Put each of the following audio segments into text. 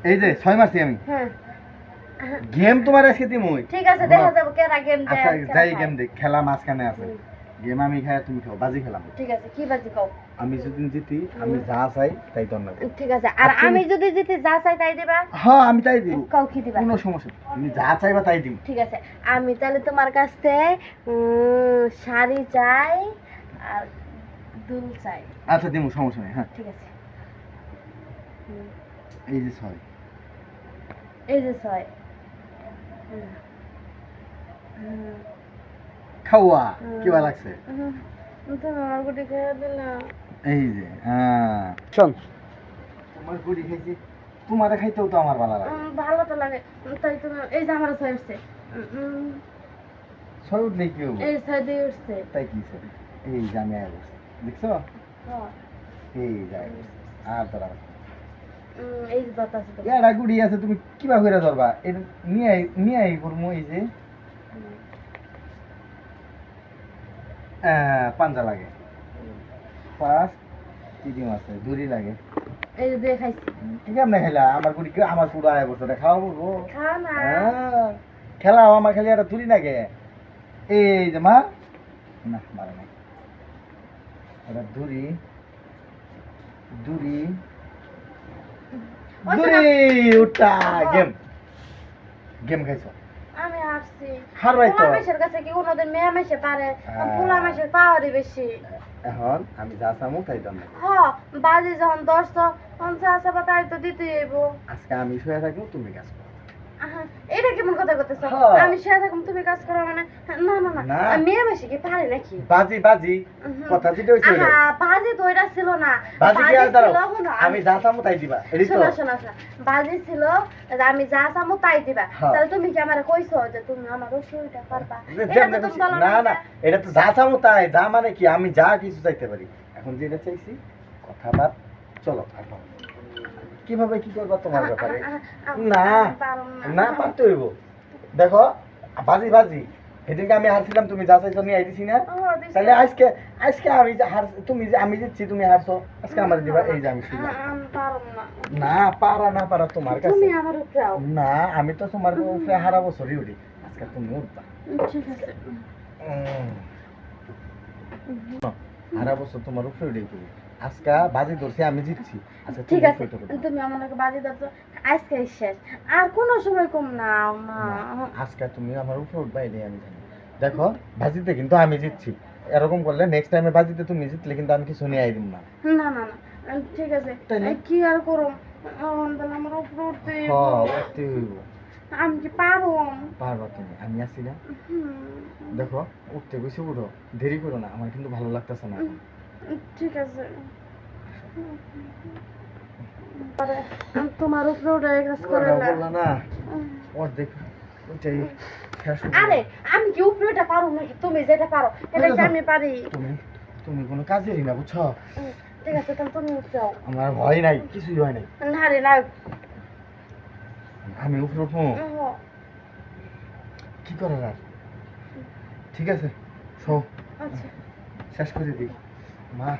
এই যে 6 মারছি আমি। হ্যাঁ গেম তোমার আজকে দিমই। ঠিক আছে দেখা যাবে কেরা গেম দেয়। আচ্ছা যাই গেম দেখ, খেলা মাঝখানে আছে। গেম আমি খাই তুমি খাও, বাজি খেলাম। ঠিক আছে কি বাজি কও? আমি যদি জিতি আমি যা চাই তাই তো না। ঠিক আছে আর আমি যদি জিতি যা চাই তাই দিবা? হ্যাঁ আমি তাই দিব। কও কি দিবা? কোনো সমস্যা নেই, তুমি যা চাইবা তাই দিব। ঠিক আছে আমি তাহলে তোমার কাছ থেকে শাড়ি চাই আর দুল চাই। আচ্ছা দিমু, সমস্যা নেই। হ্যাঁ ঠিক আছে এই যে 6। এই যে 6 খাওয়া কি ভালো লাগছে? তুমি আমার গুটি খেয়ে দিলা। এই যে শোন, তোমার গুড়ি খাইছি, তোমারে খাইতেও তো আমার ভালো লাগে। ভালো তো লাগে তাই তুমি এই যে আমার 6 উঠছে। 6 উঠলে কি হবো? এই 6 দিয়ে উঠছে। তাই কি স্যার? এই যে আমি আয় বসছি, দেখছো? হ্যাঁ এই যায় আর তোরা এই যে বাতাস তো ইয়ারা গুড়ি আছে, তুমি কিবা করে ধরবা? এটা নিয়ে আই করবো। এই যে পাঞ্জা লাগে, 5 তিন আছে, দড়ি লাগে। এই যে দিয়ে খাইছি। ঠিক আছে না খেলা আমার গুড়ি, আমার পুরো আয় বসে খাওয়া বলবো। খাও না খেলাও আমার খালি একটা দড়ি লাগে। এই যে মা না মারে না, এটা দড়ি দড়ি দড়ি উঠা। গেম গেম খাইছো? আমি আসছি হারবাই তো। মেশের কাছে কি কোনোদিন মেয়ে মেশে পারে? পোলা মেশের পাওয়ারই বেশি। এখন আমি যা চামু তাই দাম। হ্যাঁ বাজে যখন 10-50 আছে তাই তো দিতে হইব। আজকে আমি শুয়ে থাকবো, তুমি কাজ করো। এটা কেমন কথা করতেছ? আমি শুয়ে থাকুম তুমি কাজ করো মানে? না না না মেয়ে মেশে কি পারে নাকি? বাজি বাজি কথা যেটা হইছে ওইটা। বাজে তো এটা ছিল না। বাজি কি আর দাঁড়াও, আমি যা চামু তাই দিবা। এডি তো শোনা শোনা শোনা বাজি ছিল যে আমি যা চামু তাই দিবা। তাহলে তুমি কি আমারে কইছো যে তুমি আমার রসুইটা পারবা? এটা তো তুমি বলো না না, এটা তো যা চামু তাই। যা মানে কি আমি যা কিছু চাইতে পারি। এখন যেটা চাইছি কথাবার চলো এখন কিভাবে কি করবা তোমার ব্যাপারে। না না পারতে হইব। দেখো বাজি বাজি সেদিনকে আমি হারছিলাম, তুমি যা চাইছো নিয়ে আইতেছি না। তাহলে আজকে আজকে আমি যে হার, তুমি যে আমি জিতছি তুমি হারছো, আজকে আমার দিবা। এই যে আমি শুনলাম না পারা না পারা তোমার কাছে। তুমি আমার উপরে না আমি তো তোমার উপরে হারাবো সরি উঠি। আজকে তুমি উঠবা। ঠিক আছে হারাবো তোমার উপরে উঠে করি। আজকে বাজি ধরছি আমি জিতছি। আচ্ছা ঠিক আছে তুমি আমাকে বাজি দাও আজকে শেষ, আর কোনো সময় কম না। আজকে তুমি আমার উপরে উঠবা এটাই আমি জানি। দেখো বাজিতে কিন্তু আমি জিতছি, এরকম করলে নেক্সট টাইমে বাজিতে তুমি জিতলে কিন্তু আমি কিছু নিয়ে আইদিম না। না না না ঠিক আছে কি আর করো আমার উপরে উঠতে হইব। আমি কি পারো? পারবা তুমি, আমি আছি না। দেখো উঠতে গেছি, উঠো, দেরি করো না, আমার কিন্তু ভালো লাগতেছে না। ঠিক আছে তোমার উপরে উঠে কাজ করে না অর্ধেক ওইটাই শেষ। আরে আমি কি উপরে উঠে পারো নাকি? তুমি যেটা পারো এটা কি আমি পারি? তুমি কোনো কাজেরই না বুঝছো। ঠিক আছে তাহলে তুমি উঠো। আমার ভয় নাই, কিছুই হয় নাই। না রে না আমি উপরে উঠবো কি করার আর। ঠিক আছে শো শেষ করে দিই। মা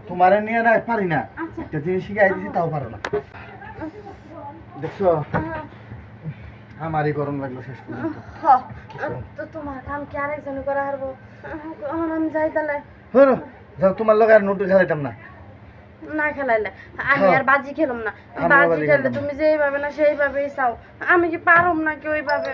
তোমারে নিয়ে না পারি না, একটা জিনিস শিখাই দিছি তাও পারো না। দেখছো আমারই গরম লাগলো শেষ পর্যন্ত। তো তোমার কাম কি আরেকজন করে হারবো? আমি যাই তাহলে। যাও, তোমার লোক আর নোটু খেলাইতাম না। না খেলাইলে আমি আর বাজি খেলাম না। বাজি খেললে তুমি যেইভাবে না সেইভাবেই চাও, আমি কি পারম নাকি ওইভাবে?